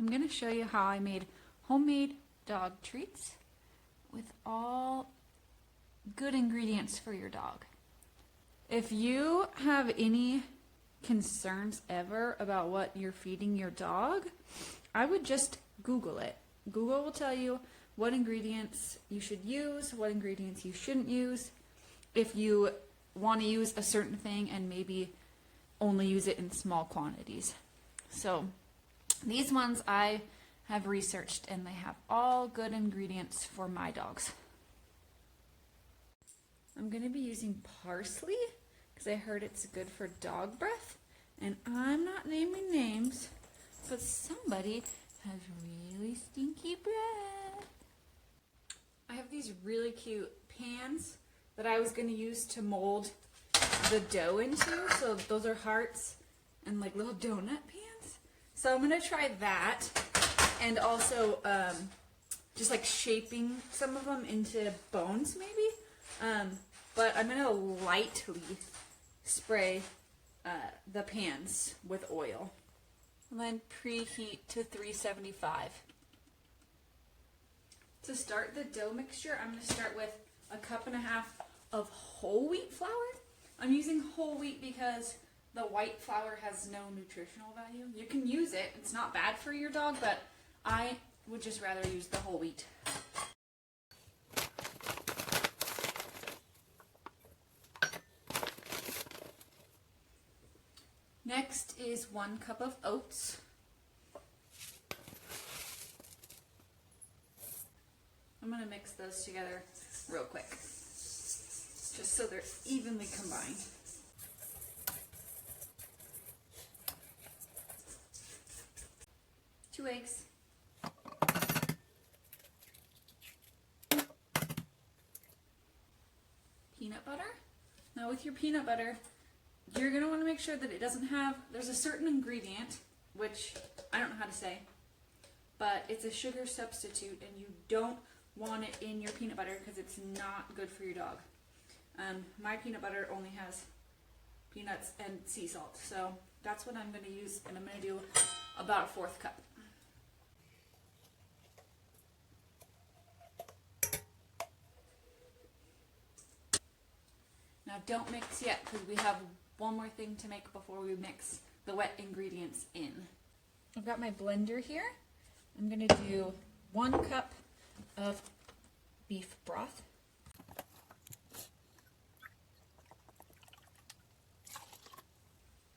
I'm going to show you how I made homemade dog treats with all good ingredients for your dog. If you have any concerns ever about what you're feeding your dog, I would just Google it. Google will tell you what ingredients you should use, what ingredients you shouldn't use. If you want to use a certain thing and maybe only use it in small quantities. So these ones I have researched and they have all good ingredients for my dogs. I'm going to be using parsley because I heard it's good for dog breath, and I'm not naming names, but somebody has really stinky breath. I have these really cute pans that I was going to use to mold the dough into, so those are hearts and like little donut pans. So I'm going to try that, and also just like shaping some of them into bones maybe. But I'm going to lightly spray the pans with oil. And then preheat to 375. To start the dough mixture, I'm going to start with 1.5 cups of whole wheat flour. I'm using whole wheat because the white flour has no nutritional value. You can use it, it's not bad for your dog, but I would just rather use the whole wheat. Next is 1 cup of oats. I'm going to mix those together real quick, just so they're evenly combined. Two eggs. Peanut butter. Now with your peanut butter, you're going to want to make sure that it doesn't have, there's a certain ingredient, which I don't know how to say, but it's a sugar substitute, and you don't want it in your peanut butter because it's not good for your dog. My peanut butter only has peanuts and sea salt, so that's what I'm going to use, and I'm going to do about 1/4 cup. Now don't mix yet because we have one more thing to make before we mix the wet ingredients in. I've got my blender here. I'm going to do 1 cup of beef broth.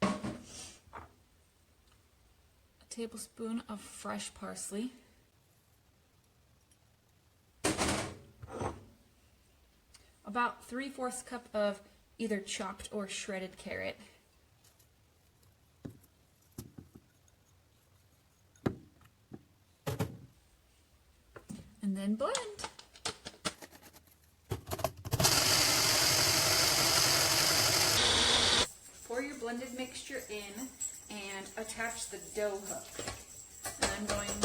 A tablespoon of fresh parsley. About 3/4 cup of either chopped or shredded carrot. And then blend. Pour your blended mixture in and attach the dough hook. And I'm going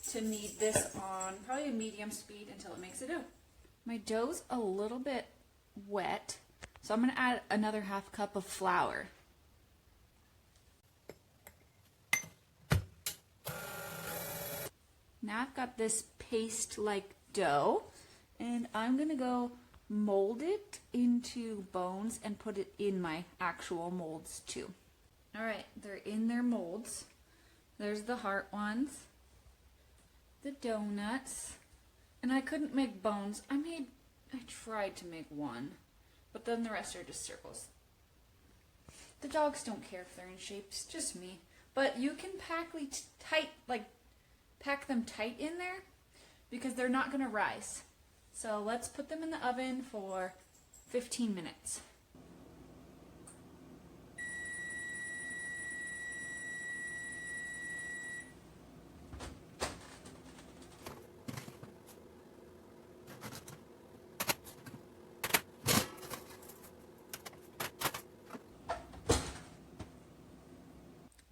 to knead this on probably a medium speed until it makes a dough. My dough's a little bit wet, so I'm going to add another 1/2 cup of flour. Now I've got this paste-like dough, and I'm going to go mold it into bones and put it in my actual molds too. Alright, they're in their molds. There's the heart ones, the donuts, and I couldn't make bones. I tried to make one, but then the rest are just circles. The dogs don't care if they're in shapes, just me. But you can pack them tight in there because they're not going to rise. So let's put them in the oven for 15 minutes.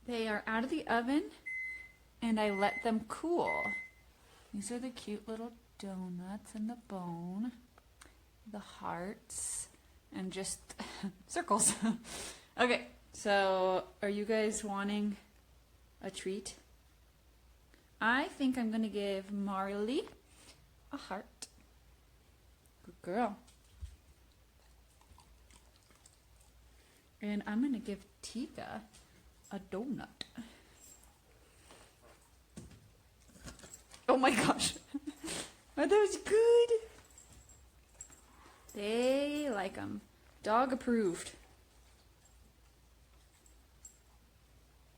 They are out of the oven, and I let them cool. These are the cute little donuts and the bone, the hearts, and just circles. Okay, so are you guys wanting a treat? I think I'm going to give Marley a heart. Good girl. And I'm going to give Tika a donut. Oh my gosh. That was good. They like them. Dog approved.